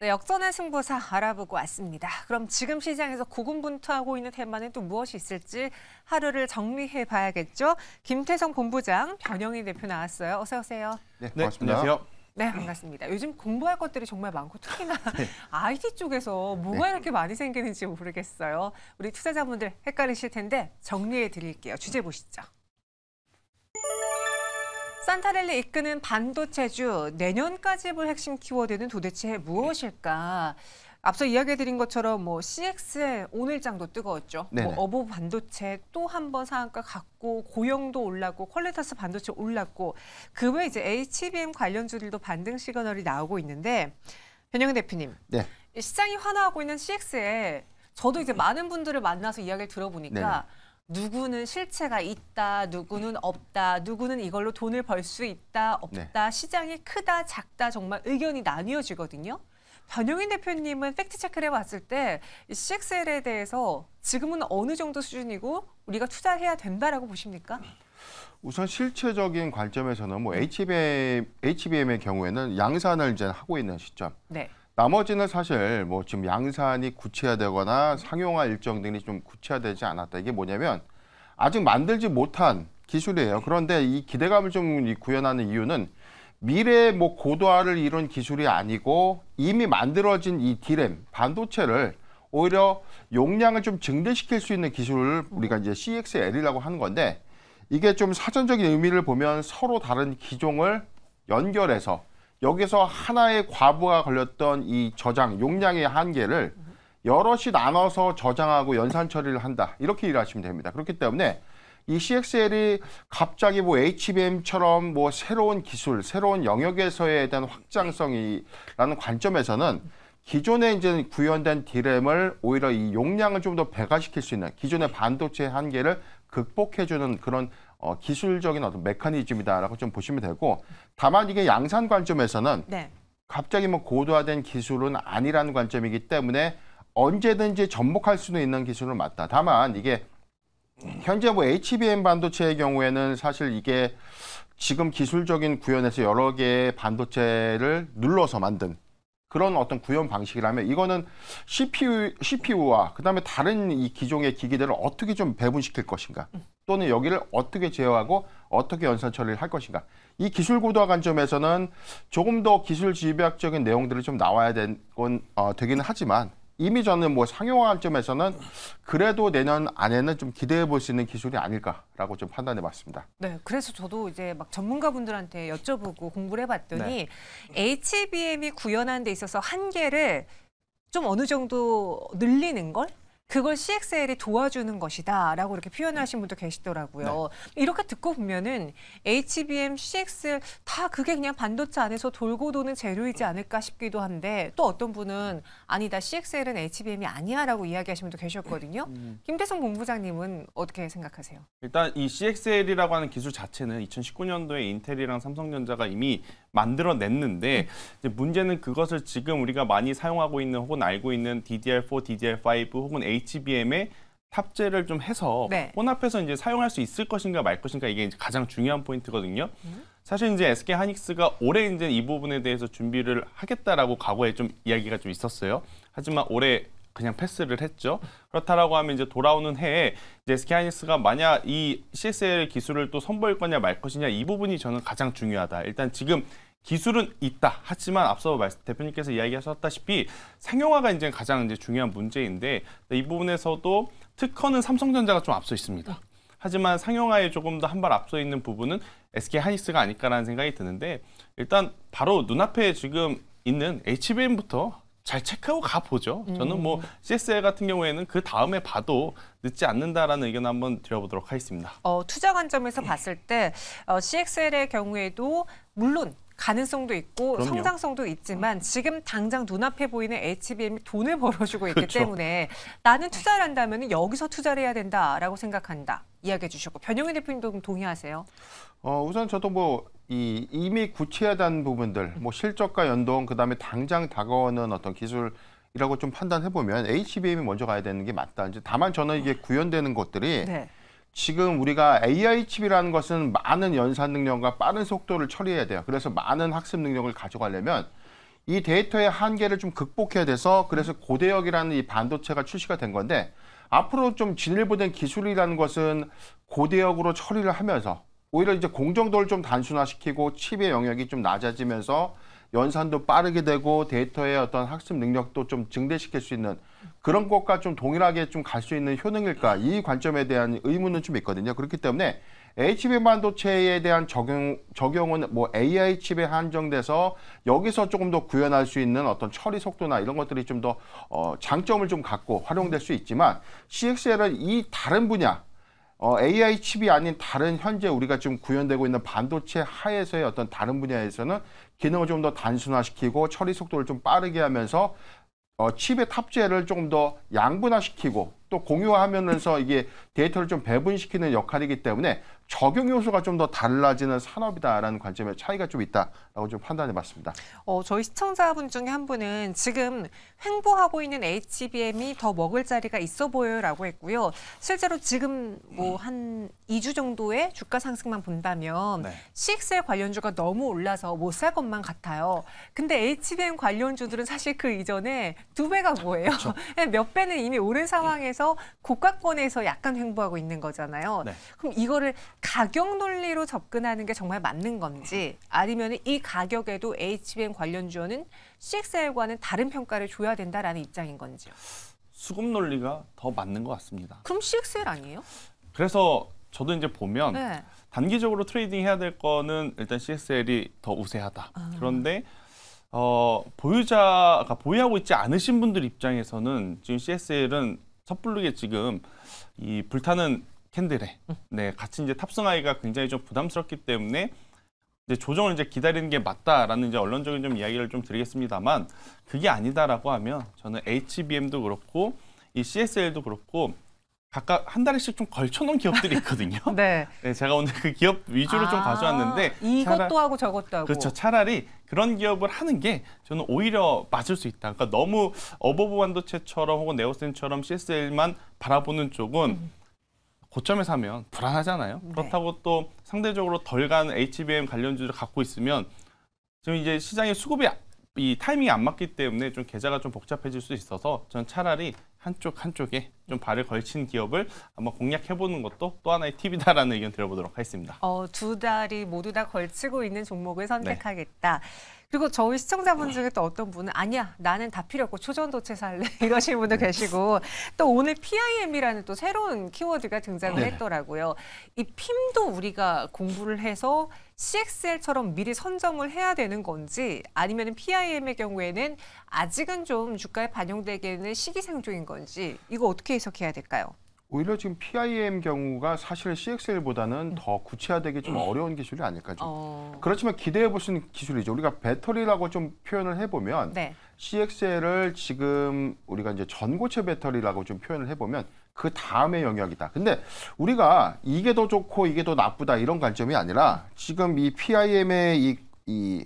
네, 역전의 승부사 알아보고 왔습니다. 그럼 지금 시장에서 고군분투하고 있는 테마는 또 무엇이 있을지 하루를 정리해 봐야겠죠. 김태성 본부장, 변영희 대표 나왔어요. 어서 오세요. 네, 고맙습니다. 안녕하세요. 네, 반갑습니다. 요즘 공부할 것들이 정말 많고 특히나 IT 쪽에서 뭐가 이렇게 많이 생기는지 모르겠어요. 우리 투자자분들 헷갈리실 텐데 정리해 드릴게요. 주제 보시죠. 산타랠리 이끄는 반도체주, 내년까지 볼 핵심 키워드는 도대체 무엇일까? 앞서 이야기해드린 것처럼 CXL 오늘장도 뜨거웠죠. 어보 반도체 또 한 번 상한가 갔고 고영도 올랐고 퀄리터스 반도체 올랐고 그 외에 이제 HBM 관련주들도 반등 시그널이 나오고 있는데 변영희 대표님, 시장이 환호하고 있는 CXL 저도 이제 많은 분들을 만나서 이야기를 들어보니까 누구는 실체가 있다, 누구는 없다, 누구는 이걸로 돈을 벌 수 있다, 없다, 시장이 크다, 작다 정말 의견이 나뉘어지거든요. 변영희 대표님은 팩트체크를 해봤을 때 CXL에 대해서 지금은 어느 정도 수준이고 우리가 투자를 해야 된다라고 보십니까? 우선 실체적인 관점에서는 HBM의 경우에는 양산을 이제 하고 있는 시점. 나머지는 사실 지금 양산이 구체화되거나 상용화 일정 등이 좀 구체화되지 않았다. 이게 뭐냐면 아직 만들지 못한 기술이에요. 그런데 이 기대감을 좀 구현하는 이유는 미래의 고도화를 이룬 기술이 아니고 이미 만들어진 이 D램, 반도체를 오히려 용량을 좀 증대시킬 수 있는 기술을 우리가 이제 CXL이라고 하는 건데 이게 좀 사전적인 의미를 보면 서로 다른 기종을 연결해서 여기서 하나의 과부하 걸렸던 이 저장, 용량의 한계를 여럿이 나눠서 저장하고 연산 처리를 한다. 이렇게 이해하시면 됩니다. 그렇기 때문에 이 CXL이 갑자기 HBM처럼 새로운 기술, 새로운 영역에서에 대한 확장성이라는 관점에서는 기존에 이제 구현된 D램을 오히려 이 용량을 좀 더 배가시킬 수 있는 기존의 반도체의 한계를 극복해주는 그런 기술적인 어떤 메커니즘이다라고 좀 보시면 되고, 다만 이게 양산 관점에서는 갑자기 고도화된 기술은 아니라는 관점이기 때문에 언제든지 접목할 수는 있는 기술은 맞다. 다만 이게 현재 HBM 반도체의 경우에는 사실 이게 지금 기술적인 구현에서 여러 개의 반도체를 눌러서 만든 그런 어떤 구현 방식이라면 이거는 CPU와 그다음에 다른 이 기종의 기기들을 어떻게 좀 배분시킬 것인가, 또는 여기를 어떻게 제어하고 어떻게 연산 처리를 할 것인가. 이 기술 고도화 관점에서는 조금 더 기술 집약적인 내용들이 좀 나와야 되기는 하지만 이미 저는 상용화 관점에서는 그래도 내년 안에는 좀 기대해 볼 수 있는 기술이 아닐까라고 좀 판단해 봤습니다. 네, 그래서 저도 이제 전문가분들한테 여쭤보고 공부를 해봤더니 HBM이 구현하는 데 있어서 한계를 좀 어느 정도 늘리는 걸? 그걸 CXL이 도와주는 것이다라고 이렇게 표현하신 분도 계시더라고요. 이렇게 듣고 보면은 HBM, CXL 다 그게 그냥 반도체 안에서 돌고 도는 재료이지 않을까 싶기도 한데, 또 어떤 분은 아니다, CXL은 HBM이 아니야라고 이야기하시는 분도 계셨거든요. 김태성 본부장님은 어떻게 생각하세요? 일단 이 CXL이라고 하는 기술 자체는 2019년도에 인텔이랑 삼성전자가 이미 만들어냈는데 이제 문제는 그것을 지금 우리가 많이 사용하고 있는 혹은 알고 있는 DDR4, DDR5 혹은 HBM에 탑재를 좀 해서 혼합해서 이제 사용할 수 있을 것인가 말 것인가, 이게 이제 가장 중요한 포인트거든요. 사실 이제 SK 하이닉스가 올해 이제 이 부분에 대해서 준비를 하겠다라고 과거에 좀 이야기가 좀 있었어요. 하지만 올해 그냥 패스를 했죠. 그렇다라고 하면 이제 돌아오는 해에 이제 SK 하이닉스가 만약 이 CXL 기술을 또 선보일 거냐 말 것이냐, 이 부분이 저는 가장 중요하다. 일단 지금 기술은 있다. 하지만 앞서 대표님께서 이야기하셨다시피 상용화가 이제 가장 이제 중요한 문제인데, 이 부분에서도 특허는 삼성전자가 좀 앞서 있습니다. 하지만 상용화에 조금 더 한 발 앞서 있는 부분은 SK 하이닉스가 아닐까라는 생각이 드는데, 일단 바로 눈앞에 지금 있는 HBM부터 잘 체크하고 가보죠. 저는 CXL 같은 경우에는 그 다음에 봐도 늦지 않는다라는 의견 한번 드려보도록 하겠습니다. 투자 관점에서 봤을 때 CXL의 경우에도 물론 가능성도 있고 성장성도 있지만 지금 당장 눈앞에 보이는 HBM이 돈을 벌어주고 있기 때문에 나는 투자를 한다면 여기서 투자를 해야 된다라고 생각한다. 이야기해 주셨고, 변영희 대표님도 동의하세요? 우선 저도 이미 구체화된 부분들, 실적과 연동, 그다음에 당장 다가오는 어떤 기술이라고 좀 판단해 보면 HBM이 먼저 가야 되는 게 맞다. 이제 다만 저는 이게 구현되는 것들이 지금 우리가 AI 칩이라는 것은 많은 연산 능력과 빠른 속도를 처리해야 돼요. 그래서 많은 학습 능력을 가져가려면 이 데이터의 한계를 좀 극복해야 돼서 그래서 고대역이라는 이 반도체가 출시가 된 건데 앞으로 좀 진일보된 기술이라는 것은 고대역으로 처리를 하면서 오히려 이제 공정도를 좀 단순화시키고 칩의 영역이 좀 낮아지면서 연산도 빠르게 되고 데이터의 어떤 학습 능력도 좀 증대시킬 수 있는 그런 것과 좀 동일하게 좀 갈 수 있는 효능일까 이 관점에 대한 의문은 좀 있거든요. 그렇기 때문에 HBM 반도체에 대한 적용은 뭐 AI 칩에 한정돼서 여기서 조금 더 구현할 수 있는 어떤 처리 속도나 이런 것들이 좀 더 장점을 좀 갖고 활용될 수 있지만 CXL은 이 다른 분야 AI 칩이 아닌 다른 현재 우리가 지금 구현되고 있는 반도체 하에서의 어떤 다른 분야에서는 기능을 좀 더 단순화시키고 처리 속도를 좀 빠르게 하면서 칩의 탑재를 조금 더 양분화시키고 또 공유하면서 이게 데이터를 좀 배분시키는 역할이기 때문에 적용 요소가 좀 더 달라지는 산업이다라는 관점의 차이가 좀 있다라고 좀 판단해봤습니다. 저희 시청자분 중에 한 분은 지금 횡보하고 있는 HBM이 더 먹을 자리가 있어 보여요라고 했고요. 실제로 지금 뭐 한 2주 정도의 주가 상승만 본다면 네. CXL 관련주가 너무 올라서 못 살 것만 같아요. 근데 HBM 관련주들은 사실 그 이전에 2배가 뭐예요? 그렇죠. 몇 배는 이미 오른 상황에서 고가권에서 약간 횡보하고 있는 거잖아요. 네. 그럼 이거를 가격 논리로 접근하는 게 정말 맞는 건지 아니면 이 가격에도 HBM 관련주는 CXL과는 다른 평가를 줘야 된다라는 입장인 건지요. 수급 논리가 더 맞는 것 같습니다. 그럼 CXL 아니에요? 그래서 저도 이제 보면 네. 단기적으로 트레이딩 해야 될 거는 일단 CXL이 더 우세하다. 그런데 보유하고 있지 않으신 분들 입장에서는 지금 CXL은 섣부르게 지금 이 불타는 캔들에 같이 이제 탑승하기가 굉장히 좀 부담스럽기 때문에 이제 조정을 이제 기다리는 게 맞다라는 이제 언론적인 좀 이야기를 좀 드리겠습니다만 그게 아니다라고 하면 저는 HBM도 그렇고 이 CXL도 그렇고 각각 한 달씩 좀 걸쳐놓은 기업들이 있거든요. 네. 네, 제가 오늘 그 기업 위주로 좀 가져왔는데 이것도 하고 저것도 하고. 그렇죠. 차라리 그런 기업을 하는 게 저는 오히려 맞을 수 있다. 그러니까 너무 어버브 반도체처럼 혹은 네오센처럼 CXL만 바라보는 쪽은 고점에 사면 불안하잖아요. 네. 그렇다고 또 상대적으로 덜 간 HBM 관련주를 갖고 있으면 지금 이제 시장의 수급이 이 타이밍이 안 맞기 때문에 좀 계좌가 좀 복잡해질 수 있어서 저는 차라리 한쪽에 좀 발을 걸친 기업을 한번 공략해보는 것도 또 하나의 팁이다라는 의견 드려보도록 하겠습니다. 두 달이 모두 다 걸치고 있는 종목을 선택하겠다. 그리고 저희 시청자분 중에 또 어떤 분은 아니야 나는 다 필요 없고 초전도체 살래 이러시는 분도 계시고 또 오늘 PIM이라는 또 새로운 키워드가 등장을 했더라고요. 이 PIM도 우리가 공부를 해서 CXL처럼 미리 선점을 해야 되는 건지 아니면 PIM의 경우에는 아직은 좀 주가에 반영되기에는 시기상조인 건지 이거 어떻게 해석해야 될까요? 오히려 지금 PIM 경우가 사실 CXL보다는 더 구체화되기 좀 어려운 기술이 아닐까 좀. 그렇지만 기대해 볼 수 있는 기술이죠. 우리가 배터리라고 좀 표현을 해보면 CXL을 지금 우리가 이제 전고체 배터리라고 좀 표현을 해보면 그 다음의 영역이다. 근데 우리가 이게 더 좋고 이게 더 나쁘다 이런 관점이 아니라 지금 이 PIM의 이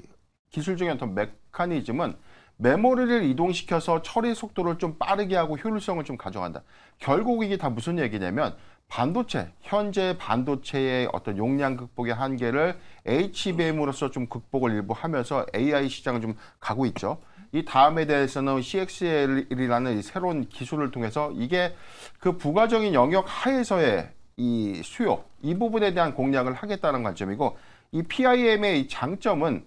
기술적인 어떤 메커니즘은 메모리를 이동시켜서 처리 속도를 좀 빠르게 하고 효율성을 좀 가져간다. 결국 이게 다 무슨 얘기냐면 반도체, 현재 반도체의 어떤 용량 극복의 한계를 HBM으로서 좀 극복을 일부 하면서 AI 시장을 좀 가고 있죠. 이 다음에 대해서는 CXL이라는 이 새로운 기술을 통해서 이게 그 부가적인 영역 하에서의 이 수요, 이 부분에 대한 공략을 하겠다는 관점이고 이 PIM의 이 장점은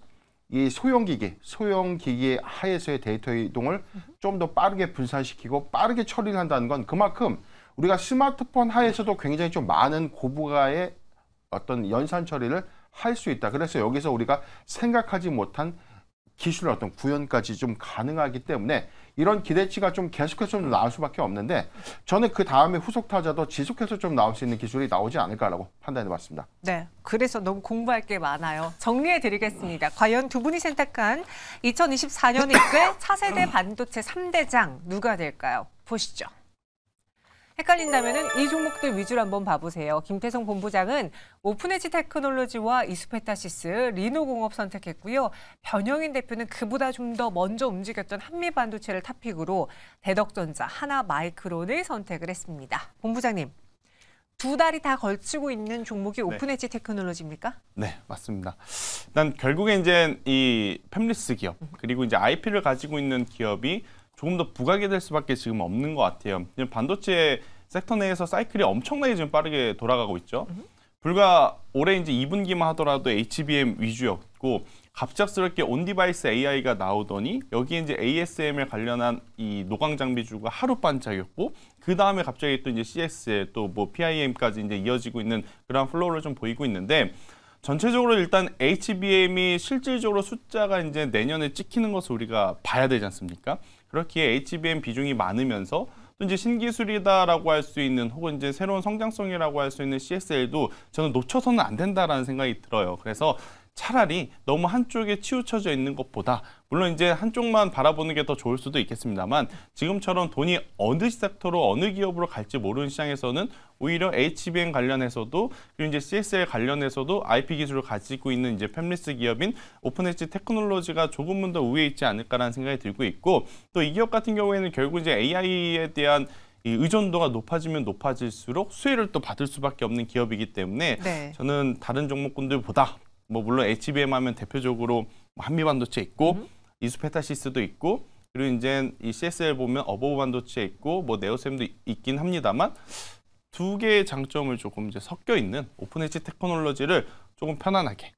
이 소형기기 하에서의 데이터 이동을 좀 더 빠르게 분산시키고 빠르게 처리를 한다는 건 그만큼 우리가 스마트폰 하에서도 굉장히 좀 많은 고부가의 어떤 연산 처리를 할 수 있다. 그래서 여기서 우리가 생각하지 못한 기술의 어떤 구현까지 좀 가능하기 때문에 이런 기대치가 좀 계속해서 좀 나올 수밖에 없는데 저는 그 다음에 후속 타자도 지속해서 좀 나올 수 있는 기술이 나오지 않을까라고 판단해봤습니다. 네, 그래서 너무 공부할 게 많아요. 정리해드리겠습니다. 과연 두 분이 선택한 2024년 이끌 차세대 반도체 3대장 누가 될까요? 보시죠. 헷갈린다면 이 종목들 위주로 한번 봐보세요. 김태성 본부장은 오픈에지 테크놀로지와 이수페타시스, 리노공업 선택했고요. 변영인 대표는 그보다 좀 더 먼저 움직였던 한미반도체를 탑픽으로 대덕전자, 하나마이크론을 선택을 했습니다. 본부장님, 두 달이 다 걸치고 있는 종목이 오픈엣지 테크놀로지입니까? 네, 맞습니다. 일단 결국에 이제 이 팹리스 기업 그리고 이제 IP를 가지고 있는 기업이 조금 더 부각이 될 수밖에 지금 없는 것 같아요. 반도체 섹터 내에서 사이클이 엄청나게 지금 빠르게 돌아가고 있죠. 불과 올해 이제 2분기만 하더라도 HBM 위주였고 갑작스럽게 온디바이스 AI가 나오더니 여기에 이제 ASM에 관련한 이 노광 장비주가 하루 반짝였고 그 다음에 갑자기 또 이제 CX에 또 뭐 PIM까지 이제 이어지고 있는 그런 플로우를 좀 보이고 있는데 전체적으로 일단 HBM이 실질적으로 숫자가 이제 내년에 찍히는 것을 우리가 봐야 되지 않습니까? 그렇기에 HBM 비중이 많으면서 또 이제 신기술이다라고 할 수 있는 혹은 이제 새로운 성장성이라고 할 수 있는 CSL도 저는 놓쳐서는 안 된다라는 생각이 들어요. 그래서 차라리 너무 한쪽에 치우쳐져 있는 것보다 물론 이제 한쪽만 바라보는 게 더 좋을 수도 있겠습니다만 지금처럼 돈이 어느 섹터로 어느 기업으로 갈지 모르는 시장에서는 오히려 HBM 관련해서도 그리고 이제 CSL 관련해서도 IP 기술을 가지고 있는 이제 팹리스 기업인 오픈엣지 테크놀로지가 조금은 더 우위에 있지 않을까라는 생각이 들고 있고 또 이 기업 같은 경우에는 결국 이제 AI에 대한 이 의존도가 높아지면 높아질수록 수혜를 또 받을 수밖에 없는 기업이기 때문에 저는 다른 종목군들보다 뭐 물론 HBM 하면 대표적으로 한미반도체 있고 이수페타시스도 있고 그리고 이제 이 CSL 보면 어버브 반도체 있고 뭐 네오셈도 있긴 합니다만 두 개의 장점을 조금 이제 섞여 있는 오픈엣지 테크놀로지를 조금 편안하게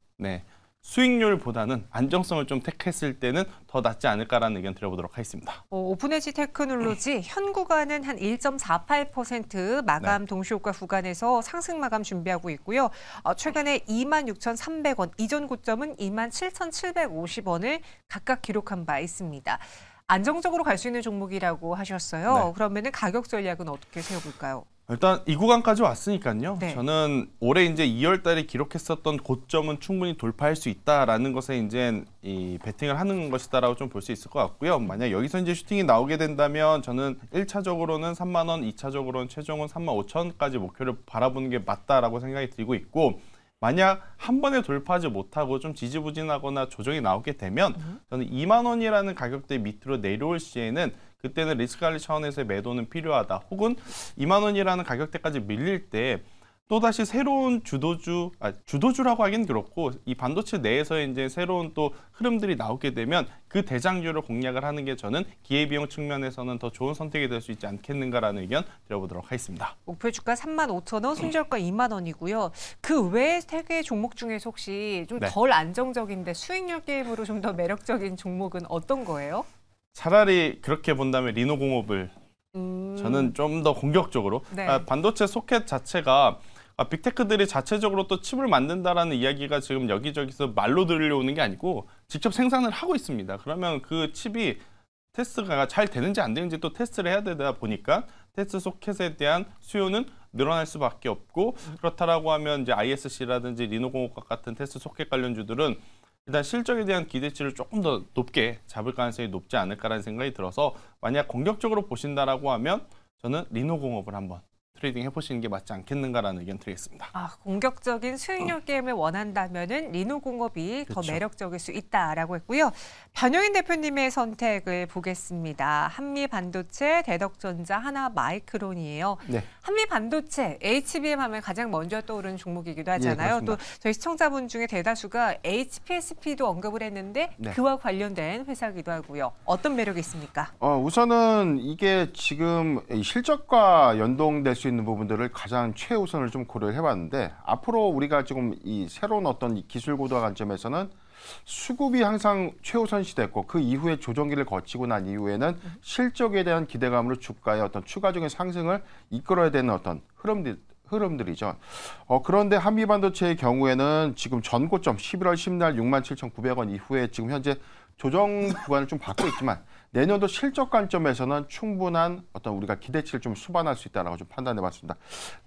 수익률보다는 안정성을 좀 택했을 때는 더 낫지 않을까라는 의견 드려보도록 하겠습니다. 오픈엣지 테크놀로지 현 구간은 한 1.48% 마감 동시효과 구간에서 상승 마감 준비하고 있고요. 최근에 26,300원, 이전 고점은 27,750원을 각각 기록한 바 있습니다. 안정적으로 갈 수 있는 종목이라고 하셨어요. 그러면은 가격 전략은 어떻게 세워볼까요? 일단 이 구간까지 왔으니까요. 네. 저는 올해 이제 2월 달에 기록했었던 고점은 충분히 돌파할 수 있다라는 것에 이제 이 베팅을 하는 것이다라고 좀 볼 수 있을 것 같고요. 만약 여기서 이제 슈팅이 나오게 된다면 저는 1차적으로는 3만 원, 2차적으로는 최종은 3만 5천까지 목표를 바라보는 게 맞다라고 생각이 들고 있고 만약 한 번에 돌파하지 못하고 좀 지지부진하거나 조정이 나오게 되면 저는 2만 원이라는 가격대 밑으로 내려올 시에는 그때는 리스크 관리 차원에서의 매도는 필요하다. 혹은 2만 원이라는 가격대까지 밀릴 때 또다시 새로운 주도주라고 하긴 그렇고 이 반도체 내에서 이제 새로운 또 흐름들이 나오게 되면 그 대장주를 공략을 하는 게 저는 기회비용 측면에서는 더 좋은 선택이 될 수 있지 않겠는가라는 의견 드려보도록 하겠습니다. 목표 주가 35,000원, 순저가 2만 원이고요. 그 외에 세 개의 종목 중에서 혹시 좀 덜 안정적인데 수익률 게임으로 좀 더 매력적인 종목은 어떤 거예요? 차라리 그렇게 본다면 리노공업을 저는 좀 더 공격적으로 반도체 소켓 자체가 빅테크들이 자체적으로 또 칩을 만든다라는 이야기가 지금 여기저기서 말로 들려오는 게 아니고 직접 생산을 하고 있습니다. 그러면 그 칩이 테스트가 잘 되는지 안 되는지 또 테스트를 해야 되다 보니까 테스트 소켓에 대한 수요는 늘어날 수밖에 없고 그렇다라고 하면 이제 ISC라든지 리노공업과 같은 테스트 소켓 관련주들은 일단 실적에 대한 기대치를 조금 더 높게 잡을 가능성이 높지 않을까라는 생각이 들어서 만약 공격적으로 보신다라고 하면 저는 리노공업을 한번 트레이딩 해보시는 게 맞지 않겠는가라는 의견 드리겠습니다. 공격적인 수익률 게임을 원한다면은 리노공업이 더 매력적일 수 있다라고 했고요. 변효인 대표님의 선택을 보겠습니다. 한미반도체, 대덕전자, 하나마이크론이에요. 한미반도체, HBM 하면 가장 먼저 떠오르는 종목이기도 하잖아요. 또 저희 시청자분 중에 대다수가 HPSP도 언급을 했는데 그와 관련된 회사이기도 하고요. 어떤 매력이 있습니까? 우선은 이게 지금 실적과 연동될 수 있는 부분들을 가장 최우선을 좀 고려를 해봤는데 앞으로 우리가 지금 이 새로운 어떤 기술 고도화 관점에서는 수급이 항상 최우선시 됐고 그 이후에 조정기를 거치고 난 이후에는 실적에 대한 기대감으로 주가의 어떤 추가적인 상승을 이끌어야 되는 어떤 흐름들이죠. 그런데 한미반도체의 경우에는 지금 전고점 11월 10날 67,900원 이후에 지금 현재 조정 구간을 좀 받고 있지만 내년도 실적 관점에서는 충분한 어떤 우리가 기대치를 좀 수반할 수 있다라고 좀 판단해봤습니다.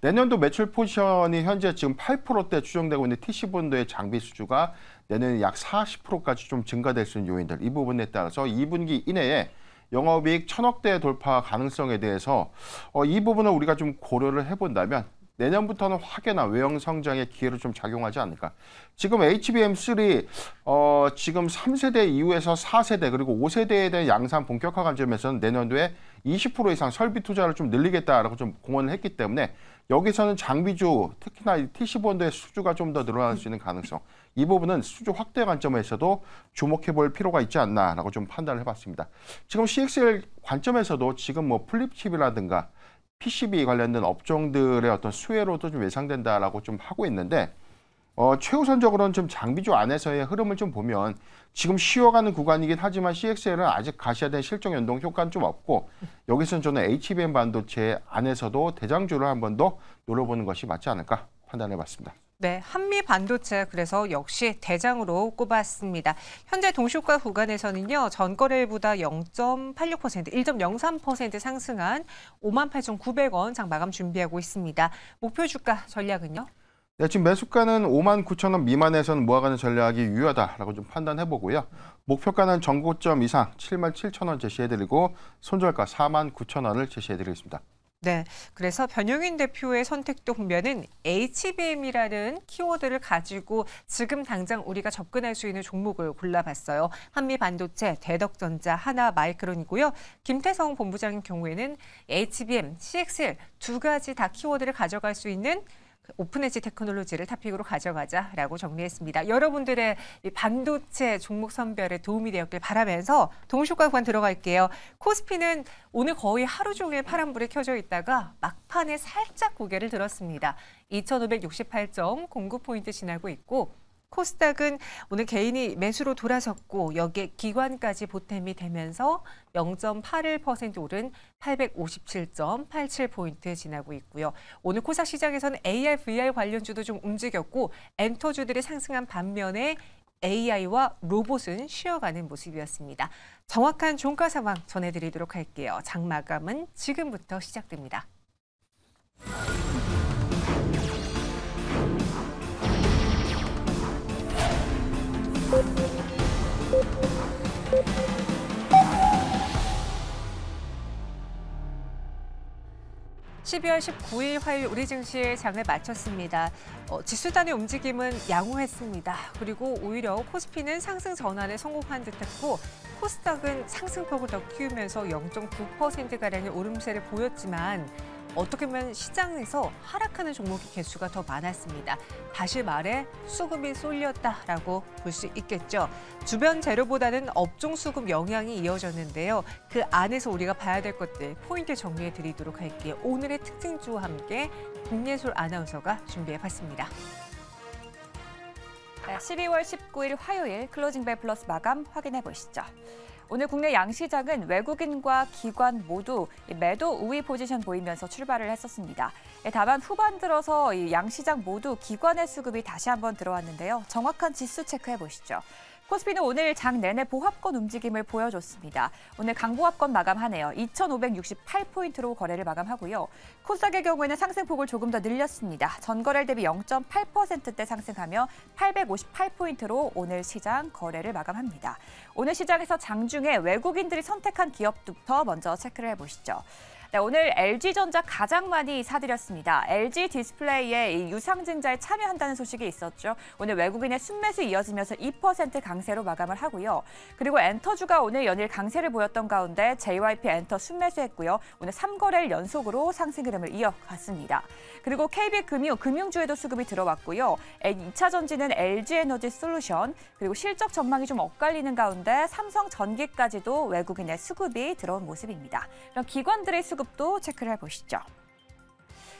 내년도 매출 포지션이 현재 지금 8%대 추정되고 있는 TC본도의 장비 수주가 내년에 약 40%까지 좀 증가될 수 있는 요인들 이 부분에 따라서 2분기 이내에 영업이익 1,000억대 돌파 가능성에 대해서 이 부분을 우리가 좀 고려를 해본다면 내년부터는 확연한 외형 성장의 기회로 좀 작용하지 않을까. 지금 HBM3 지금 3세대 이후에서 4세대 그리고 5세대에 대한 양산 본격화 관점에서는 내년도에 20% 이상 설비 투자를 좀 늘리겠다라고 좀 공언을 했기 때문에 여기서는 장비주, 특히나 TC본드의 수주가 좀 더 늘어날 수 있는 가능성. 이 부분은 수주 확대 관점에서도 주목해 볼 필요가 있지 않나라고 좀 판단을 해봤습니다. 지금 CXL 관점에서도 지금 뭐 플립칩이라든가 PCB 관련된 업종들의 어떤 수혜로도 좀 예상된다라고 좀 하고 있는데 최우선적으로는 좀 장비주 안에서의 흐름을 좀 보면 지금 쉬어가는 구간이긴 하지만 CXL은 아직 가시화된 실적 연동 효과는 좀 없고 여기서는 저는 HBM 반도체 안에서도 대장주를 한 번 더 노려보는 것이 맞지 않을까 판단해봤습니다. 네, 한미 반도체 그래서 역시 대장으로 꼽았습니다. 현재 동시효과 구간에서는요. 전거래일보다 0.86%, 1.03% 상승한 58,900원 장 마감 준비하고 있습니다. 목표 주가 전략은요? 네, 지금 매수가는 59,000원 미만에서는 모아가는 전략이 유효하다라고 좀 판단해보고요. 목표가는 전고점 이상 77,000원 제시해드리고 손절가 49,000원을 제시해드리겠습니다. 네, 그래서 변용인 대표의 선택도 보면은 HBM이라는 키워드를 가지고 지금 당장 우리가 접근할 수 있는 종목을 골라봤어요. 한미 반도체, 대덕전자, 하나마이크론이고요. 김태성 본부장의 경우에는 HBM, CXL 두 가지 다 키워드를 가져갈 수 있는 오픈에지 테크놀로지를 탑픽으로 가져가자라고 정리했습니다. 여러분들의 이 반도체 종목 선별에 도움이 되었길 바라면서 동시효과 구간 들어갈게요. 코스피는 오늘 거의 하루 종일 파란불이 켜져 있다가 막판에 살짝 고개를 들었습니다. 2,568.09포인트 지나고 있고 코스닥은 오늘 개인이 매수로 돌아섰고 여기에 기관까지 보탬이 되면서 0.81% 오른 857.87포인트 지나고 있고요. 오늘 코스닥 시장에서는 AR, VR 관련주도 좀 움직였고 엔터주들이 상승한 반면에 AI와 로봇은 쉬어가는 모습이었습니다. 정확한 종가 상황 전해드리도록 할게요. 장 마감은 지금부터 시작됩니다. (12월 19일) 화요일 우리 증시의 장을 마쳤습니다. 지수단의 움직임은 양호했습니다. 그리고 오히려 코스피는 상승 전환에 성공한 듯했고 코스닥은 상승폭을 더 키우면서 0.9%가량의 오름세를 보였지만 어떻게 보면 시장에서 하락하는 종목의 개수가 더 많았습니다. 다시 말해 수급이 쏠렸다라고 볼 수 있겠죠. 주변 재료보다는 업종 수급 영향이 이어졌는데요. 그 안에서 우리가 봐야 될 것들 포인트 정리해 드리도록 할게요. 오늘의 특징주와 함께 김예솔 아나운서가 준비해봤습니다. 네, 12월 19일 화요일 클로징벨 플러스 마감 확인해 보시죠. 오늘 국내 양시장은 외국인과 기관 모두 매도 우위 포지션 보이면서 출발을 했었습니다. 다만 후반 들어서 이 양시장 모두 기관의 수급이 다시 한번 들어왔는데요. 정확한 지수 체크해 보시죠. 코스피는 오늘 장 내내 보합권 움직임을 보여줬습니다. 오늘 강보합권 마감하네요. 2,568포인트로 거래를 마감하고요. 코스닥의 경우에는 상승폭을 조금 더 늘렸습니다. 전거래일 대비 0.8%대 상승하며 858포인트로 오늘 시장 거래를 마감합니다. 오늘 시장에서 장중에 외국인들이 선택한 기업부터 먼저 체크를 해보시죠. 네, 오늘 LG전자 가장 많이 사들였습니다. LG 디스플레이에 이 유상증자에 참여한다는 소식이 있었죠. 오늘 외국인의 순매수 이어지면서 2% 강세로 마감을 하고요. 그리고 엔터주가 오늘 연일 강세를 보였던 가운데 JYP 엔터 순매수했고요. 오늘 3거래일 연속으로 상승 흐름을 이어갔습니다. 그리고 KB금융, 금융주에도 수급이 들어왔고요. 2차 전지는 LG에너지 솔루션, 그리고 실적 전망이 좀 엇갈리는 가운데 삼성전기까지도 외국인의 수급이 들어온 모습입니다. 그럼 기관들의 수급도 체크를 해보시죠.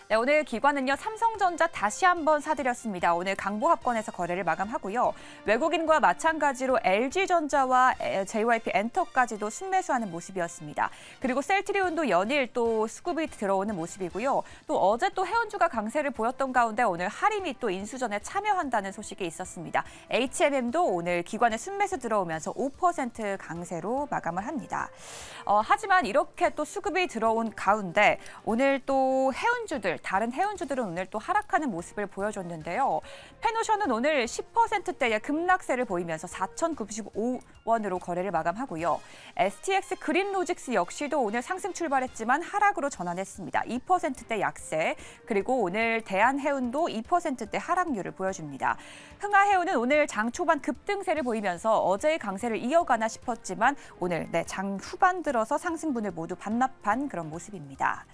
네, 오늘 기관은요. 삼성전자 다시 한번 사들였습니다. 오늘 강보합권에서 거래를 마감하고요. 외국인과 마찬가지로 LG전자와 JYP 엔터까지도 순매수하는 모습이었습니다. 그리고 셀트리온도 연일 또 수급이 들어오는 모습이고요. 또 어제 또 해운주가 강세를 보였던 가운데 오늘 하림이 또 인수전에 참여한다는 소식이 있었습니다. HMM도 오늘 기관의 순매수 들어오면서 5% 강세로 마감을 합니다. 하지만 이렇게 또 수급이 들어온 가운데 오늘 또 해운주들 다른 해운주들은 오늘 또 하락하는 모습을 보여줬는데요. 페노션은 오늘 10%대의 급락세를 보이면서 4,095원으로 거래를 마감하고요. STX 그린로직스 역시도 오늘 상승 출발했지만 하락으로 전환했습니다. 2%대 약세, 그리고 오늘 대한해운도 2%대 하락률을 보여줍니다. 흥하해운은 오늘 장 초반 급등세를 보이면서 어제의 강세를 이어가나 싶었지만 오늘 장 후반 들어서 상승분을 모두 반납한 그런 모습입니다.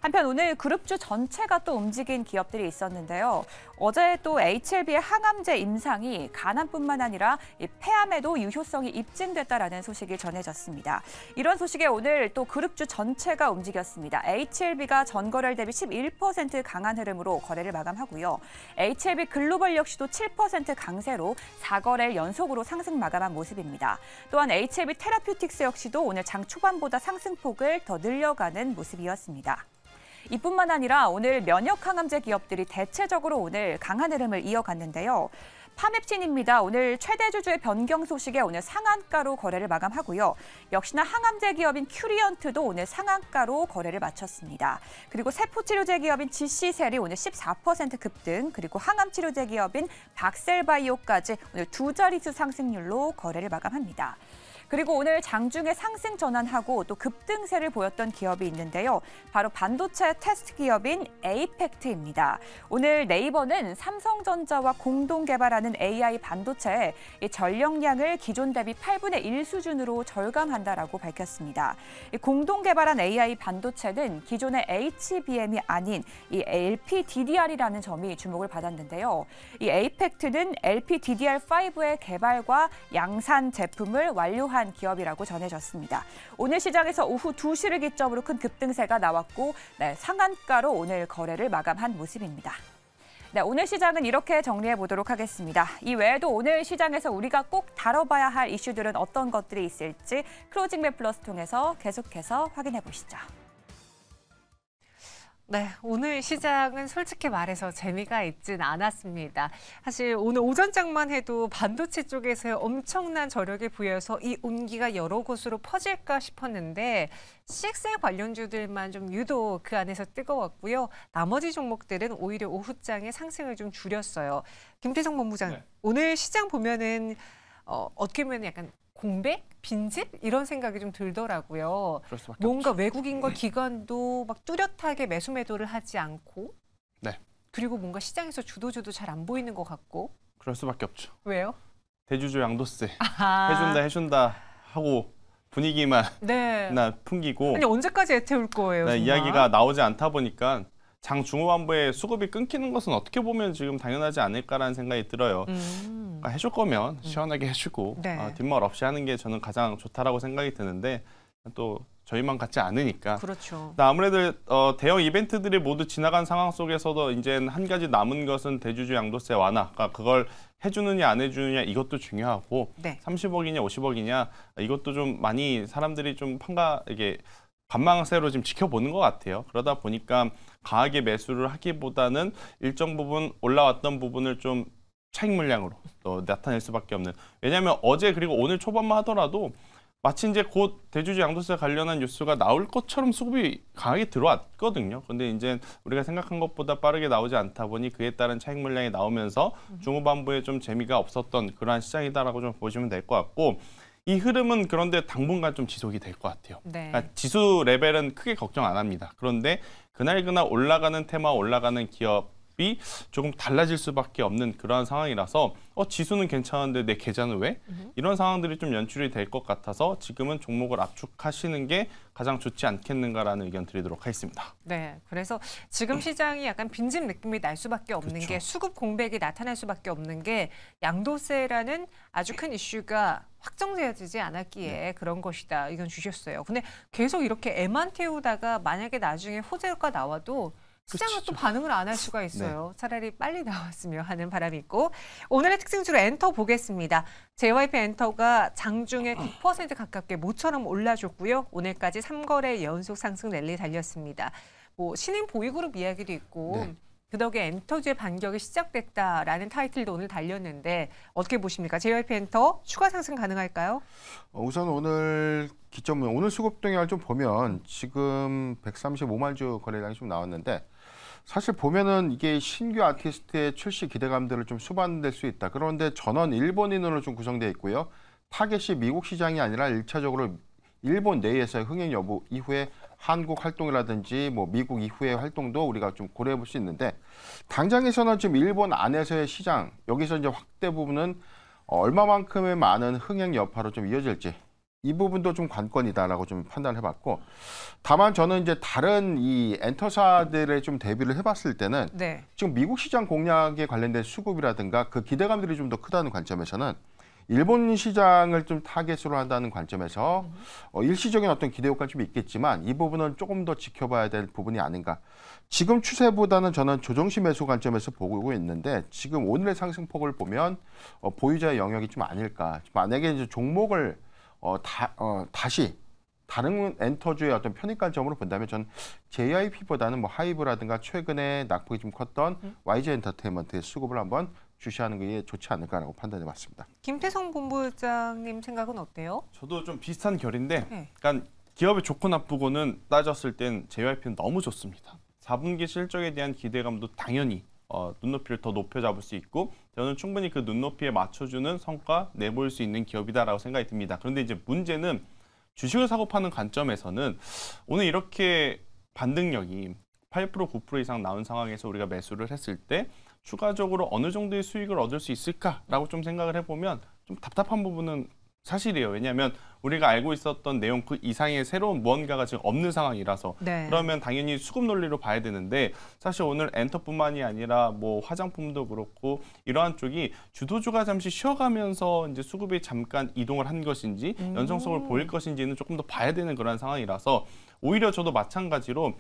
한편 오늘 그룹주 전체가 또 움직인 기업들이 있었는데요. 어제 또 HLB의 항암제 임상이 간암뿐만 아니라 폐암에도 유효성이 입증됐다라는 소식이 전해졌습니다. 이런 소식에 오늘 또 그룹주 전체가 움직였습니다. HLB가 전거래일 대비 11% 강한 흐름으로 거래를 마감하고요. HLB 글로벌 역시도 7% 강세로 4거래일 연속으로 상승 마감한 모습입니다. 또한 HLB 테라퓨틱스 역시도 오늘 장 초반보다 상승폭을 더 늘려가는 모습이었습니다. 이뿐만 아니라 오늘 면역 항암제 기업들이 대체적으로 오늘 강한 흐름을 이어갔는데요. 파맵진입니다. 오늘 최대 주주의 변경 소식에 오늘 상한가로 거래를 마감하고요. 역시나 항암제 기업인 큐리언트도 오늘 상한가로 거래를 마쳤습니다. 그리고 세포치료제 기업인 GC셀이 오늘 14% 급등, 그리고 항암치료제 기업인 박셀바이오까지 오늘 두 자릿수 상승률로 거래를 마감합니다. 그리고 오늘 장중에 상승 전환하고 또 급등세를 보였던 기업이 있는데요. 바로 반도체 테스트 기업인 에이펙트입니다. 오늘 네이버는 삼성전자와 공동 개발하는 AI 반도체의 전력량을 기존 대비 8분의 1 수준으로 절감한다라고 밝혔습니다. 공동 개발한 AI 반도체는 기존의 HBM이 아닌 이 LPDDR이라는 점이 주목을 받았는데요. 이 에이펙트는 LPDDR5의 개발과 양산 제품을 완료한 기업이라고 전해졌습니다. 오늘 시장에서 오후 2시를 기점으로 큰 급등세가 나왔고 상한가로 오늘 거래를 마감한 모습입니다. 오늘 시장은 이렇게 정리해 보도록 하겠습니다. 이 외에도 오늘 시장에서 우리가 꼭 다뤄봐야 할 이슈들은 어떤 것들이 있을지 클로징 벨 플러스 통해서 계속해서 확인해 보시죠. 네, 오늘 시장은 솔직히 말해서 재미가 있진 않았습니다. 사실 오늘 오전장만 해도 반도체 쪽에서의 엄청난 저력에 부여해서 이 온기가 여러 곳으로 퍼질까 싶었는데 CXL 관련주들만 좀 유독 그 안에서 뜨거웠고요. 나머지 종목들은 오히려 오후장에 상승을 좀 줄였어요. 김태성 본부장, 네. 오늘 시장 보면은 어떻게 보면 약간 공백? 빈집? 이런 생각이 좀 들더라고요. 뭔가 없죠. 외국인과 기관도 막 뚜렷하게 매수 매도를 하지 않고 네. 그리고 뭔가 시장에서 주도주도 잘 안 보이는 것 같고 그럴 수밖에 없죠. 왜요? 대주주 양도세 해준다 하고 분위기만 풍기고 아니 언제까지 애태울 거예요? 정말? 이야기가 나오지 않다 보니까 장 중후반부에 수급이 끊기는 것은 어떻게 보면 지금 당연하지 않을까라는 생각이 들어요. 그러니까 해줄 거면 시원하게 해주고 뒷말 없이 하는 게 저는 가장 좋다라고 생각이 드는데 또 저희만 같지 않으니까. 그렇죠. 아무래도 대형 이벤트들이 모두 지나간 상황 속에서도 이제 한 가지 남은 것은 대주주 양도세 완화. 그러니까 그걸 해주느냐 안 해주느냐 이것도 중요하고 30억이냐 50억이냐 이것도 좀 많이 사람들이 좀 이게 관망세로 지금 지켜보는 것 같아요. 그러다 보니까 강하게 매수를 하기보다는 일정 부분 올라왔던 부분을 좀 차익 물량으로 또 나타낼 수밖에 없는. 왜냐하면 어제 그리고 오늘 초반만 하더라도 마치 이제 곧 대주주 양도세 관련한 뉴스가 나올 것처럼 수급이 강하게 들어왔거든요. 근데 이제 우리가 생각한 것보다 빠르게 나오지 않다 보니 그에 따른 차익 물량이 나오면서 중후반부에 좀 재미가 없었던 그러한 시장이다라고 좀 보시면 될 것 같고, 이 흐름은 그런데 당분간 좀 지속이 될 것 같아요. 그러니까 지수 레벨은 크게 걱정 안 합니다. 그런데 그날 올라가는 테마, 올라가는 기업이 조금 달라질 수밖에 없는 그러한 상황이라서 지수는 괜찮은데 내 계좌는 왜? 이런 상황들이 좀 연출이 될 것 같아서 지금은 종목을 압축하시는 게 가장 좋지 않겠는가라는 의견 드리도록 하겠습니다. 네, 그래서 지금 시장이 약간 빈집 느낌이 날 수밖에 없는 게 수급 공백이 나타날 수밖에 없는 게 양도세라는 아주 큰 이슈가 확정되어지지 않았기에 그런 것이다 의견 주셨어요. 근데 계속 이렇게 애만 태우다가 만약에 나중에 호재가 나와도 시장은 또 반응을 안 할 수가 있어요. 차라리 빨리 나왔으면 하는 바람이 있고, 오늘의 특징주로 엔터 보겠습니다. JYP 엔터가 장중에 9% 가깝게 모처럼 올라줬고요. 오늘까지 3거래 연속 상승 랠리 달렸습니다. 신인 보이그룹 이야기도 있고 그 덕에 엔터주의 반격이 시작됐다라는 타이틀도 오늘 달렸는데 어떻게 보십니까? JYP 엔터 추가 상승 가능할까요? 우선 오늘 기점, 오늘 수급 동향을 좀 보면 지금 135만 주 거래량이 좀 나왔는데 사실 보면은 이게 신규 아티스트의 출시 기대감들을 좀 수반될 수 있다. 그런데 전원 일본인으로 좀 구성되어 있고요. 타겟이 미국 시장이 아니라 1차적으로 일본 내에서의 흥행 여부 이후에 한국 활동이라든지 뭐 미국 이후의 활동도 우리가 좀 고려해 볼 수 있는데, 당장에서는 지금 일본 안에서의 시장, 여기서 이제 확대 부분은 얼마만큼의 많은 흥행 여파로 좀 이어질지, 이 부분도 좀 관건이다라고 좀 판단해 봤고, 다만 저는 이제 다른 이 엔터사들의 좀 대비를 해봤을 때는 네. 지금 미국 시장 공략에 관련된 수급이라든가 그 기대감들이 좀 더 크다는 관점에서는 일본 시장을 좀 타겟으로 한다는 관점에서 일시적인 어떤 기대 효과는 좀 있겠지만 이 부분은 조금 더 지켜봐야 될 부분이 아닌가. 지금 추세보다는 저는 조정시 매수 관점에서 보고 있는데, 지금 오늘의 상승폭을 보면 보유자의 영역이 좀 아닐까. 만약에 이제 종목을 다시 다른 엔터주의 어떤 편입 관점으로 본다면 전 JYP보다는 뭐 하이브라든가 최근에 낙폭이 좀 컸던 YG 엔터테인먼트의 수급을 한번 주시하는 게 좋지 않을까라고 판단해 봤습니다. 김태성 본부장님 생각은 어때요? 저도 좀 비슷한 결인데, 네. 그러니까 기업의 좋고 나쁘고는 따졌을 땐 JYP는 너무 좋습니다. 4분기 실적에 대한 기대감도 당연히 눈높이를 더 높여 잡을 수 있고, 저는 충분히 그 눈높이에 맞춰주는 성과 내볼 수 있는 기업이다라고 생각이 듭니다. 그런데 이제 문제는 주식을 사고 파는 관점에서는 오늘 이렇게 반등력이 8%, 9% 이상 나온 상황에서 우리가 매수를 했을 때 추가적으로 어느 정도의 수익을 얻을 수 있을까라고 좀 생각을 해보면 좀 답답한 부분은 사실이에요. 왜냐하면 우리가 알고 있었던 내용 그 이상의 새로운 무언가가 지금 없는 상황이라서. 네. 그러면 당연히 수급 논리로 봐야 되는데, 사실 오늘 엔터뿐만이 아니라 뭐 화장품도 그렇고 이러한 쪽이 주도주가 잠시 쉬어가면서 이제 수급이 잠깐 이동을 한 것인지 연성성을 보일 것인지는 조금 더 봐야 되는 그런 상황이라서, 오히려 저도 마찬가지로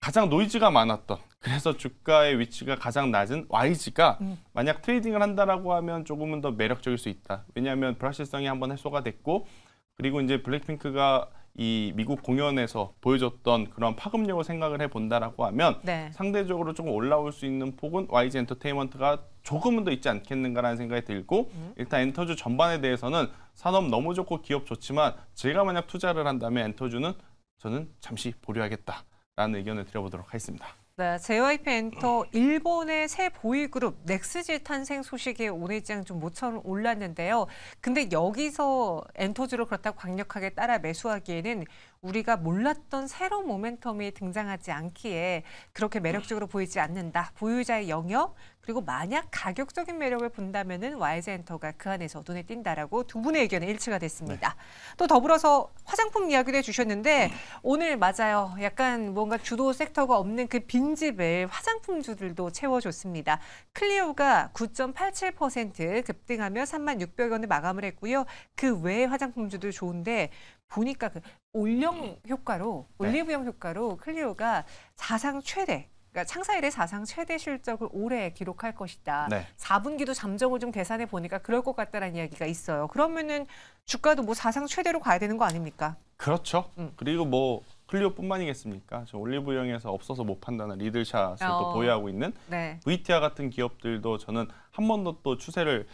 가장 노이즈가 많았던, 그래서 주가의 위치가 가장 낮은 YG가 만약 트레이딩을 한다라고 하면 조금은 더 매력적일 수 있다. 왜냐하면 불확실성이 한번 해소가 됐고, 그리고 이제 블랙핑크가 이 미국 공연에서 보여줬던 그런 파급력을 생각을 해본다라고 하면 네. 상대적으로 조금 올라올 수 있는 폭은 YG 엔터테인먼트가 조금은 더 있지 않겠는가라는 생각이 들고, 일단 엔터주 전반에 대해서는 산업 너무 좋고 기업 좋지만 제가 만약 투자를 한다면 엔터주는 저는 잠시 보류하겠다 라는 의견을 드려보도록 하겠습니다. 네, JYP 엔터 일본의 새 보이그룹 넥스지 탄생 소식이 오늘 시장 좀 모처럼 올랐는데요. 근데 여기서 엔터주를 그렇다고 강력하게 따라 매수하기에는 우리가 몰랐던 새로운 모멘텀이 등장하지 않기에 그렇게 매력적으로 보이지 않는다. 보유자의 영역, 그리고 만약 가격적인 매력을 본다면은 YG 엔터가 그 안에서 눈에 띈다라고 두 분의 의견이 일치가 됐습니다. 네. 또 더불어서 화장품 이야기도 해주셨는데 오늘 맞아요. 약간 뭔가 주도 섹터가 없는 그 빈집을 화장품주들도 채워줬습니다. 클리오가 9.87% 급등하며 36,600원을 마감을 했고요. 그 외의 화장품주도 좋은데 보니까 그 올영 효과로, 올리브영 효과로 클리오가 사상 최대, 그러니까 창사 이래 사상 최대 실적을 올해 기록할 것이다. 네. 4분기도 잠정을 좀 계산해 보니까 그럴 것 같다라는 이야기가 있어요. 그러면은 주가도 뭐 사상 최대로 가야 되는 거 아닙니까? 그렇죠. 그리고 뭐 클리오뿐만이겠습니까? 저 올리브영에서 없어서 못 판다는 리들샷을 또 보유하고 있는 네. VTR 같은 기업들도 저는 한 번 더 또 추세를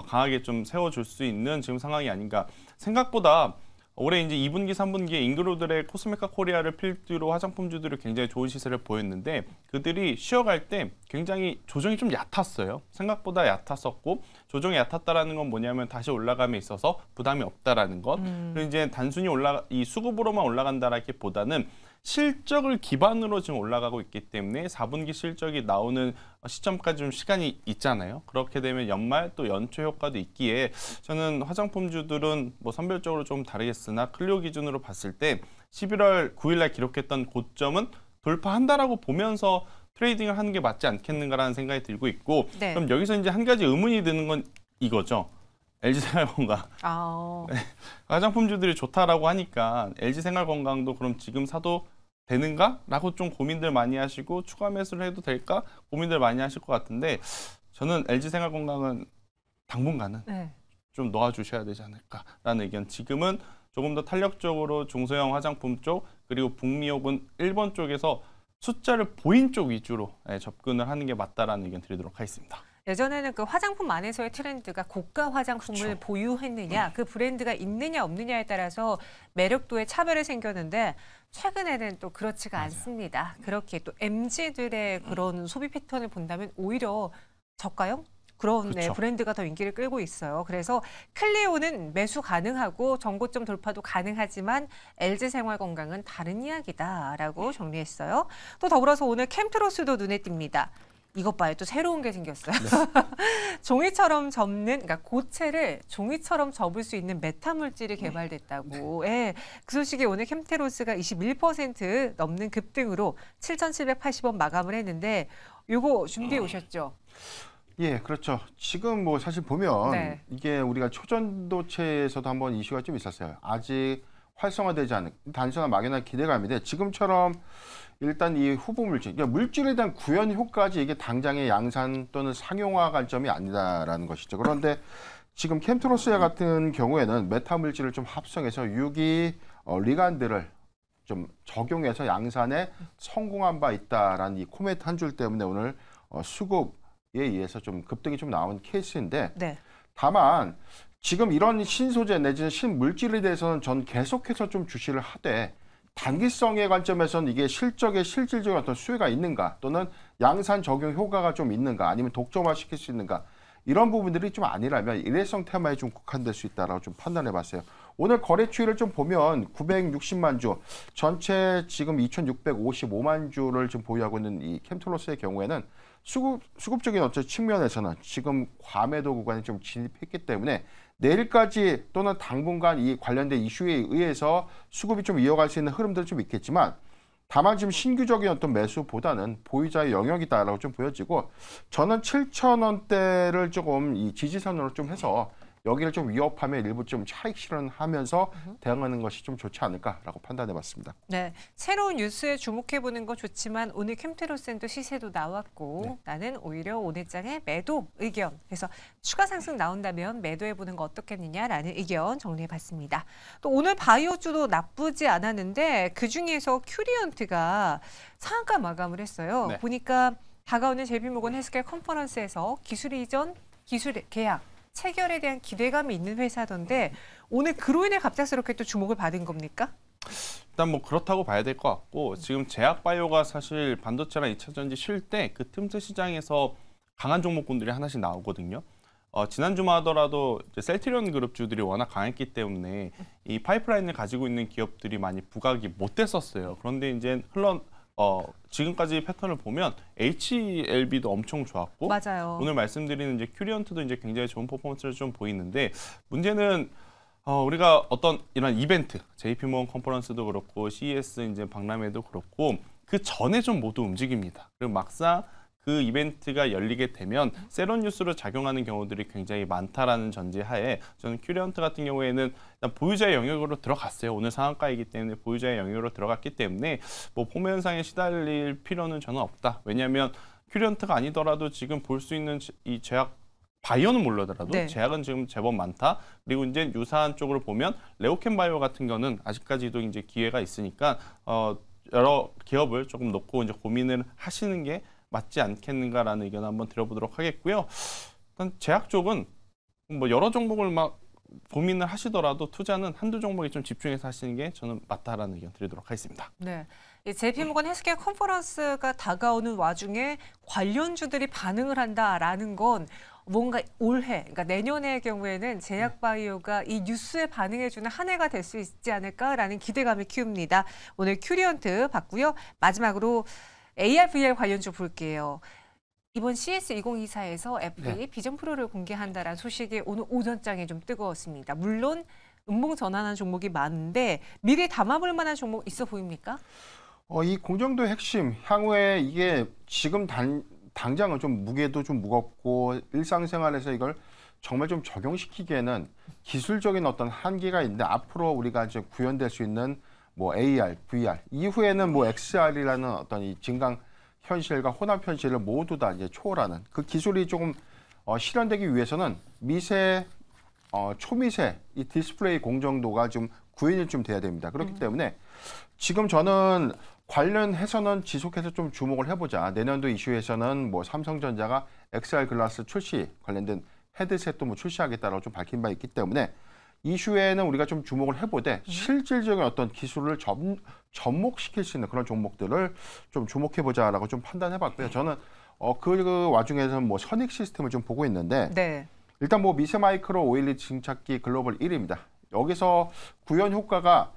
강하게 좀 세워줄 수 있는 지금 상황이 아닌가. 생각보다 올해 이제 2분기, 3분기에 잉그로들의 코스메카 코리아를 필두로 화장품주들이 굉장히 좋은 시세를 보였는데, 그들이 쉬어갈 때 굉장히 조정이 좀 얕았어요. 생각보다 얕았었고, 조정이 얕았다라는 건 뭐냐면 다시 올라감에 있어서 부담이 없다라는 것. 그리고 이제 단순히 이 수급으로만 올라간다라기보다는 실적을 기반으로 지금 올라가고 있기 때문에 4분기 실적이 나오는 시점까지 좀 시간이 있잖아요. 그렇게 되면 연말 또 연초 효과도 있기에 저는 화장품주들은 뭐 선별적으로 좀 다르겠으나 클리오 기준으로 봤을 때 11월 9일 날 기록했던 고점은 돌파한다라고 보면서 트레이딩을 하는 게 맞지 않겠는가라는 생각이 들고 있고 네. 그럼 여기서 이제 한 가지 의문이 드는 건 이거죠. LG생활건강. 네. 화장품주들이 좋다라고 하니까 LG생활건강도 그럼 지금 사도 되는가? 라고 좀 고민들 많이 하시고 추가 매수를 해도 될까? 고민들 많이 하실 것 같은데 저는 LG생활건강은 당분간은 네. 좀 놓아주셔야 되지 않을까라는 의견. 지금은 조금 더 탄력적으로 중소형 화장품 쪽 그리고 북미 혹은 일본 쪽에서 숫자를 보인 쪽 위주로 접근을 하는 게 맞다라는 의견 드리도록 하겠습니다. 예전에는 그 화장품 안에서의 트렌드가 고가 화장품을 그쵸. 보유했느냐, 그 브랜드가 있느냐 없느냐에 따라서 매력도에 차별이 생겼는데 최근에는 또 그렇지가 않습니다. 그렇게 또 MZ들의 그런 소비 패턴을 본다면 오히려 저가형? 그런 네, 브랜드가 더 인기를 끌고 있어요. 그래서 클리오는 매수 가능하고 정고점 돌파도 가능하지만 LG생활건강은 다른 이야기다라고 정리했어요. 또 더불어서 오늘 캠트로스도 눈에 띕니다. 이것 봐요. 또 새로운 게 생겼어요. 네. 종이처럼 접는, 그러니까 고체를 종이처럼 접을 수 있는 메타 물질이 개발됐다고. 예, 그 소식이 오늘 캠트로스가 21% 넘는 급등으로 7,780원 마감을 했는데 요거 준비해 오셨죠? 예, 그렇죠. 지금 뭐 사실 보면 네. 이게 우리가 초전도체에서도 한번 이슈가 좀 있었어요. 아직 활성화되지 않은 단순한 막연한 기대감인데 지금처럼 일단 이 후보 물질, 그러니까 물질에 대한 구현 효과지 이게 당장의 양산 또는 상용화 관점이 아니다라는 것이죠. 그런데 지금 캠트로스 같은 경우에는 메타 물질을 좀 합성해서 유기 리간드를 좀 적용해서 양산에 성공한 바 있다라는 이 코멘트 한 줄 때문에 오늘 수급에 의해서 좀 급등이 좀 나온 케이스인데 네. 다만 지금 이런 신소재 내지는 신물질에 대해서는 전 계속해서 좀 주시를 하되 단기성의 관점에서는 이게 실질적인 어떤 수혜가 있는가 또는 양산 적용 효과가 좀 있는가 아니면 독점화 시킬 수 있는가 이런 부분들이 좀 아니라면 일회성 테마에 좀 국한될 수 있다라고 좀 판단해 봤어요. 오늘 거래 추이를 좀 보면 960만 주, 전체 지금 2,655만 주를 좀 보유하고 있는 이 캠트로스의 경우에는 수급적인 어떤 측면에서는 지금 과매도 구간에 좀 진입했기 때문에 내일까지 또는 당분간 이 관련된 이슈에 의해서 수급이 좀 이어갈 수 있는 흐름들은 좀 있겠지만 다만 지금 신규적인 어떤 매수보다는 보유자의 영역이다라고 좀 보여지고 저는 7,000원대를 조금 이 지지선으로 좀 해서 여기를 좀 위협하면 일부 좀 차익 실현하면서 대응하는 것이 좀 좋지 않을까라고 판단해봤습니다. 네, 새로운 뉴스에 주목해보는 건 좋지만 오늘 캠트로스도 시세도 나왔고 네. 나는 오히려 오늘장에 매도 의견, 그래서 추가 상승 나온다면 매도해보는 거 어떻겠느냐라는 의견 정리해봤습니다. 또 오늘 바이오주도 나쁘지 않았는데 그중에서 큐리언트가 상한가 마감을 했어요. 네. 보니까 다가오는 JP모건 헬스케어 컨퍼런스에서 기술 이전, 기술 계약, 체결에 대한 기대감이 있는 회사던데 오늘 그로 인해 갑작스럽게 또 주목을 받은 겁니까? 일단 뭐 그렇다고 봐야 될 것 같고 지금 제약바이오가 사실 반도체랑 2차 전지 쉴 때 그 틈새 시장에서 강한 종목군들이 하나씩 나오거든요. 지난주만 하더라도 이제 셀트리온 그룹주들이 워낙 강했기 때문에 이 파이프라인을 가지고 있는 기업들이 많이 부각이 못 됐었어요. 그런데 이제 지금까지 패턴을 보면 HLB도 엄청 좋았고 맞아요. 오늘 말씀드리는 이제 큐리언트도 이제 굉장히 좋은 퍼포먼스를 좀 보이는데 문제는 우리가 어떤 이런 이벤트, JP모건 컨퍼런스도 그렇고 CES 이제 박람회도 그렇고 그 전에 좀 모두 움직입니다. 그리고 막상 그 이벤트가 열리게 되면 세런 뉴스로 작용하는 경우들이 굉장히 많다라는 전제하에 저는 큐리언트 같은 경우에는 일단 보유자의 영역으로 들어갔어요. 오늘 상한가이기 때문에 보유자의 영역으로 들어갔기 때문에 뭐 포매 현상에 시달릴 필요는 저는 없다. 왜냐하면 큐리언트가 아니더라도 지금 볼 수 있는 이 제약 바이오는 몰라더라도 네. 제약은 지금 제법 많다. 그리고 이제 유사한 쪽으로 보면 레오캠 바이오 같은 거는 아직까지도 이제 기회가 있으니까 여러 기업을 조금 놓고 이제 고민을 하시는 게 맞지 않겠는가라는 의견을 한번 드려보도록 하겠고요. 일단 제약 쪽은 뭐 여러 종목을 막 고민을 하시더라도 투자는 한두 종목에 좀 집중해서 하시는 게 저는 맞다라는 의견 드리도록 하겠습니다. 네, JP모건 헬스케어 컨퍼런스가 다가오는 와중에 관련주들이 반응을 한다라는 건 뭔가 올해, 그러니까 내년의 경우에는 제약바이오가 이 뉴스에 반응해주는 한 해가 될 수 있지 않을까라는 기대감을 키웁니다. 오늘 큐리언트 봤고요. 마지막으로 AR/VR 관련주 볼게요. 이번 CS2024에서 애플이 네. 비전 프로를 공개한다라는 소식이 오늘 오전장에 좀 뜨거웠습니다. 물론 음봉 전환한 종목이 많은데 미래에 담아볼 만한 종목 있어 보입니까? 이 공정도의 핵심, 향후에 이게 지금 당장은 좀 무게도 좀 무겁고 일상생활에서 이걸 정말 좀 적용시키기에는 기술적인 어떤 한계가 있는데 앞으로 우리가 이제 구현될 수 있는 뭐 AR, VR 이후에는 뭐 XR이라는 어떤 이 증강 현실과 혼합 현실을 모두 다 이제 초월하는 그 기술이 조금 실현되기 위해서는 미세, 초미세 이 디스플레이 공정도가 좀 구현이 좀 돼야 됩니다. 그렇기 때문에 지금 저는 관련해서는 지속해서 좀 주목을 해보자. 내년도 이슈에서는 뭐 삼성전자가 XR 글라스 출시 관련된 헤드셋도 뭐 출시하겠다라고 좀 밝힌 바 있기 때문에 이슈에는 우리가 좀 주목을 해보되 실질적인 어떤 기술을 접목시킬 수 있는 그런 종목들을 좀 주목해보자라고 좀 판단해봤고요. 저는 그 와중에서는 뭐 선익 시스템을 좀 보고 있는데 네. 일단 뭐 미세마이크로 오일리 증착기 글로벌 1위입니다. 여기서 구현 효과가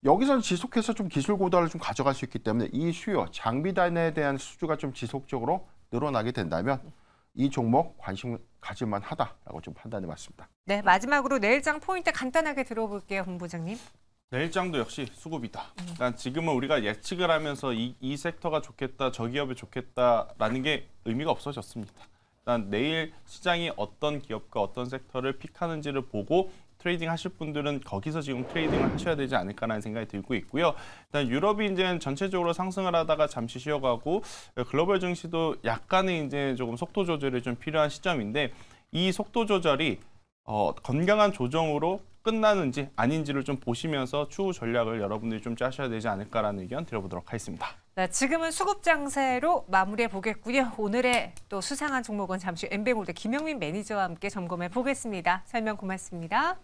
여기서는 지속해서 좀 기술 고도화를 좀 가져갈 수 있기 때문에 이 수요, 장비단에 대한 수주가 좀 지속적으로 늘어나게 된다면 이 종목 관심 가질만 하다라고 좀 판단해 봤습니다. 네, 마지막으로 내일장 포인트 간단하게 들어볼게요, 본부장님. 내일장도 역시 수급이다. 그러니까 지금은 우리가 예측을 하면서 이 섹터가 좋겠다, 저 기업이 좋겠다라는 게 의미가 없어졌습니다. 일단 내일 시장이 어떤 기업과 어떤 섹터를 픽하는지를 보고 트레이딩 하실 분들은 거기서 지금 트레이딩을 하셔야 되지 않을까라는 생각이 들고 있고요. 일단 유럽이 이제 전체적으로 상승을 하다가 잠시 쉬어가고 글로벌 증시도 약간의 이제 조금 속도 조절이 좀 필요한 시점인데 이 속도 조절이 건강한 조정으로 끝나는지 아닌지를 좀 보시면서 추후 전략을 여러분들이 좀 짜셔야 되지 않을까라는 의견 드려보도록 하겠습니다. 네, 지금은 수급 장세로 마무리해 보겠고요. 오늘의 또 수상한 종목은 잠시 후 엠베골드 김영민 매니저와 함께 점검해 보겠습니다. 설명 고맙습니다.